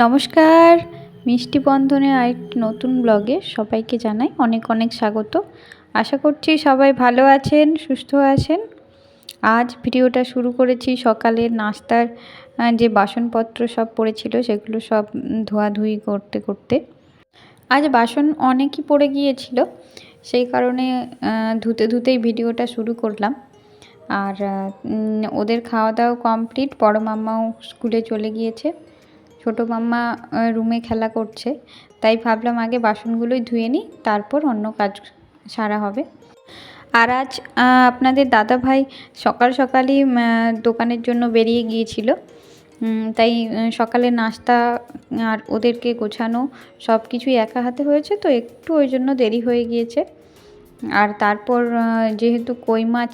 নমস্কার, মিষ্টি বন্ধনের আরেকটি নতুন ব্লগে সবাইকে জানাই অনেক অনেক স্বাগত। আশা করছি সবাই ভালো আছেন, সুস্থ আছেন। আজ ভিডিওটা শুরু করেছি সকালের নাস্তার যে বাসনপত্র সব পড়েছিল সেগুলো সব ধোয়াধুয়ি করতে করতে। আজ বাসন অনেকই পড়ে গিয়েছিল, সেই কারণে ধুতে ধুতেই ভিডিওটা শুরু করলাম। আর ওদের খাওয়া দাওয়া কমপ্লিট, বড় মাম্মাও স্কুলে চলে গিয়েছে, ছোটো মাম্মা রুমে খেলা করছে। তাই ভাবলাম আগে বাসনগুলোই ধুয়ে নিই, তারপর অন্য কাজ সারা হবে। আর আজ আপনাদের দাদা ভাই সকাল সকালই দোকানের জন্য বেরিয়ে গিয়েছিল, তাই সকালে নাস্তা আর ওদেরকে গোছানো সব কিছুই একা হাতে হয়েছে, তো একটু ওই জন্য দেরি হয়ে গিয়েছে। আর তারপর যেহেতু কই মাছ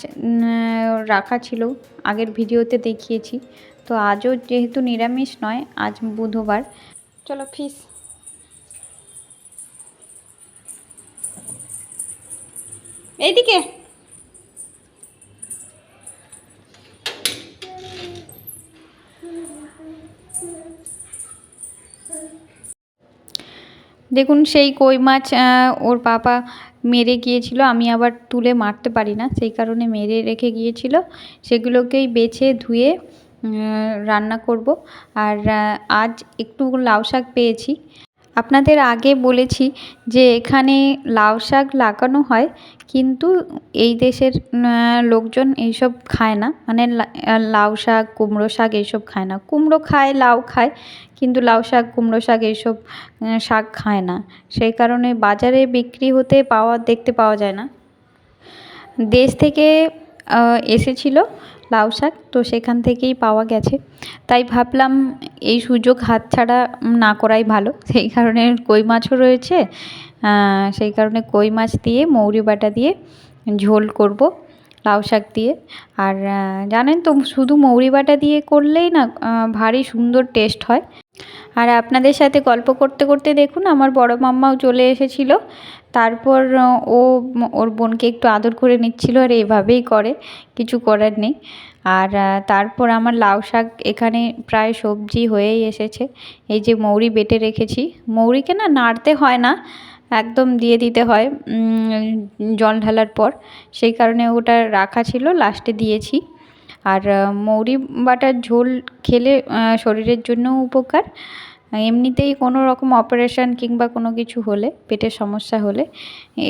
রাখা ছিল, আগের ভিডিওতে দেখিয়েছি, তো আজও যেহেতু নিরামিষ নয়, আজ বুধবার, চলো ফিশ। এইদিকে দেখুন, সেই কই মাছ ওর বাবা মেরে গিয়েছিল, আমি আবার তুলে মারতে পারি না, সেই কারণে মেরে রেখে গিয়েছিল। সেগুলোকেই বেছে ধুয়ে রান্না করব। আর আজ একটু লাউ শাক পেয়েছি। আপনাদের আগে বলেছি যে এখানে লাউ শাক লাগানো হয়, কিন্তু এই দেশের লোকজন এইসব খায় না, মানে লাউ শাক, কুমড়ো শাক এইসব খায় না। কুমড়ো খায়, লাউ খায়, কিন্তু লাউ শাক, কুমড়ো শাক এইসব শাক খায় না, সেই কারণে বাজারে বিক্রি হতে দেখতে পাওয়া যায় না। দেশ থেকে এসেছিল লাউ শাক, তো সেখান থেকেই পাওয়া গেছে, তাই ভাবলাম এই সুযোগ হাতছাড়া না করাই ভালো। সেই কারণে কই মাছও রয়েছে, সেই কারণে কই মাছ দিয়ে মৌরি বাটা দিয়ে ঝোল করব লাউ শাক দিয়ে। আর জানেন তো, শুধু মৌরি বাটা দিয়ে করলেই না ভারী সুন্দর টেস্ট হয়। আর আপনাদের সাথে গল্প করতে করতে দেখুন আমার বড় মাম্মাও চলে এসেছিল। তারপর ও ওর বোনকে একটু আদর করে নিচ্ছিল, আর এভাবেই করে, কিছু করার নেই। আর তারপর আমার লাউ শাক এখানে প্রায় সবজি হয়েই এসেছে। এই যে মৌরি বেটে রেখেছি, মৌরিকে না নাড়তে হয় না, একদম দিয়ে দিতে হয় জল ঢালার পর, সেই কারণে ওটা রাখা ছিল, লাস্টে দিয়েছি। আর মৌরি বাটার ঝোল খেলে শরীরের জন্যও উপকার। এমনিতেই কোনো রকম অপারেশন কিংবা কোনো কিছু হলে, পেটের সমস্যা হলে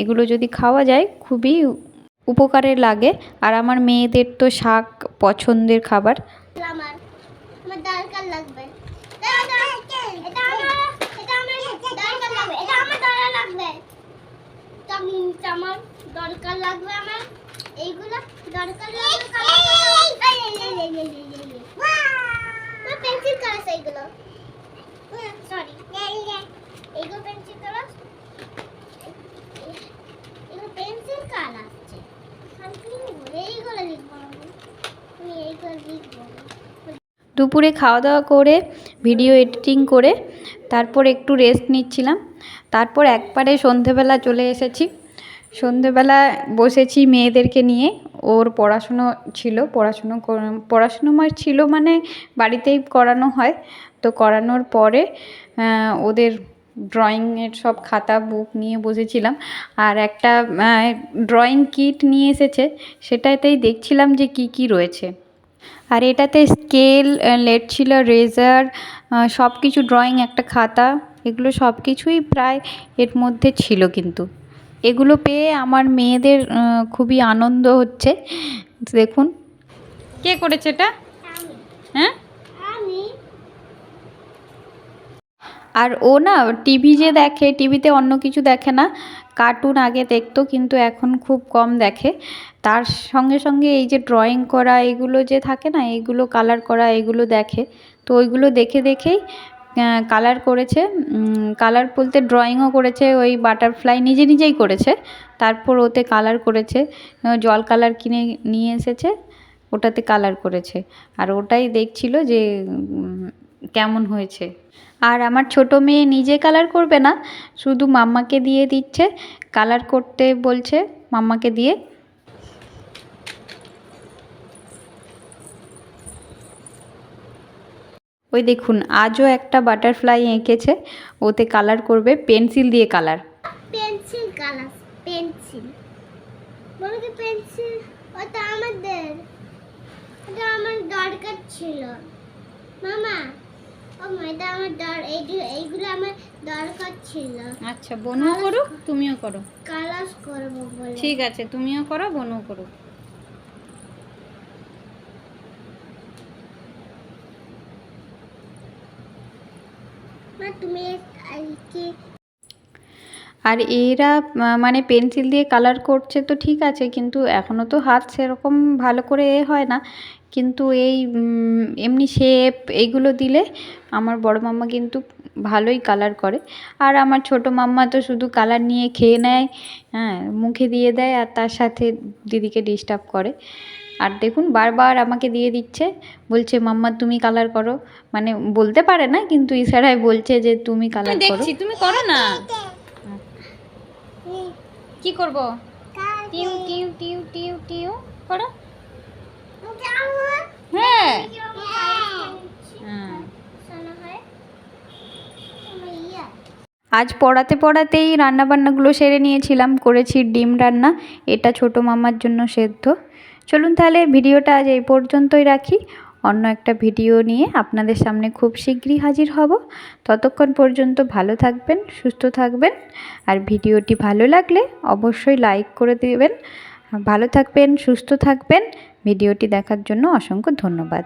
এগুলো যদি খাওয়া যায় খুবই উপকারে লাগে। আর আমার মেয়েদের তো শাক পছন্দের খাবার। দুপুরে খাওয়া দাওয়া করে ভিডিও এডিটিং করে তারপর একটু রেস্ট নিচ্ছিলাম। তারপর একবারে সন্ধেবেলা চলে এসেছি। সন্ধেবেলা বসেছি মেয়েদেরকে নিয়ে, ওর পড়াশুনো ছিল, পড়াশুনো ছিল মানে বাড়িতেই করানো হয়, তো করানোর পরে ওদের ড্রয়িংয়ের সব খাতা বুক নিয়ে বসেছিলাম। আর একটা ড্রয়িং কিট নিয়ে এসেছে, সেটাতেই দেখছিলাম যে কি কি রয়েছে। আর এটাতে স্কেল, লেড ছিল, রেজার, সব কিছু, ড্রয়িং একটা খাতা, এগুলো সব কিছুই প্রায় এর মধ্যে ছিল। কিন্তু এগুলো পেয়ে আমার মেয়েদের খুবই আনন্দ হচ্ছে। দেখুন কে করেছে এটা, হ্যাঁ। আর ও না টিভি যে দেখে, টিভিতে অন্য কিছু দেখে না, কার্টুন আগে দেখতো, কিন্তু এখন খুব কম দেখে। তার সঙ্গে সঙ্গে এই যে ড্রয়িং করা এগুলো যে থাকে না, এগুলো কালার করা এগুলো দেখে, তো ওইগুলো দেখে দেখেই কালার করেছে। কালার বলতে ড্রয়িংও করেছে, ওই বাটারফ্লাই নিজে নিজেই করেছে, তারপর ওতে কালার করেছে, জল কালার কিনে নিয়ে এসেছে, ওটাতে কালার করেছে। আর ওটাই দেখছিল যে কেমন হয়েছে। আর আমার ছোটো মেয়ে নিজে কালার করবে না, শুধু মাম্মাকে দিয়ে দিচ্ছে, কালার করতে বলছে মাম্মাকে দিয়ে। ওই দেখুন আজও একটা বাটারফ্লাই এঁকেছে, ওতে কালার করবে, পেন্সিল দিয়ে কালার। পেন্সিল কালার, পেন্সিল বলো কি পেন্সিল? ওটা আমাদের, এটা আমার দরকার ছিল মামা। ও এটা আমার এইগুলো আমার দরকার ছিল। আচ্ছা বনু করুক, তুমিও করো। কালার করব বলে। ঠিক আছে, তুমিও করো, বনু করুক। মা তুমি কি আর এরা মানে পেন্সিল দিয়ে কালার করছে তো ঠিক আছে, কিন্তু এখনও তো হাত সেরকম ভালো করে হয় না, কিন্তু এই এমনি শেপ এইগুলো দিলে আমার বড় মাম্মা কিন্তু ভালোই কালার করে। আর আমার ছোট মাম্মা তো শুধু কালার নিয়ে খেয়ে নেয়, হ্যাঁ মুখে দিয়ে দেয়, আর তার সাথে দিদিকে ডিস্টার্ব করে। আর দেখুন বারবার আমাকে দিয়ে দিচ্ছে, বলছে মাম্মা তুমি কালার করো, মানে বলতে পারে না কিন্তু ইশারায় বলছে যে তুমি কালার করো। দেখছি তুমি করো না। কি করব? টিউ টিউ টিউ টিউ টিউ করো। হ্যাঁ আজ পড়াতে পড়াতেই রান্নাবান্নাগুলো সেরে নিয়েছিলাম, করেছি ডিম রান্না, এটা ছোট মামার জন্য সেদ্ধ। চলুন তাহলে ভিডিওটা আজ এই পর্যন্তই রাখি, অন্য একটা ভিডিও নিয়ে আপনাদের সামনে খুব শীঘ্রই হাজির হব। ততক্ষণ পর্যন্ত ভালো থাকবেন, সুস্থ থাকবেন, আর ভিডিওটি ভালো লাগলে অবশ্যই লাইক করে দেবেন। ভালো থাকবেন, সুস্থ থাকবেন। ভিডিওটি দেখার জন্য অসংখ্য ধন্যবাদ।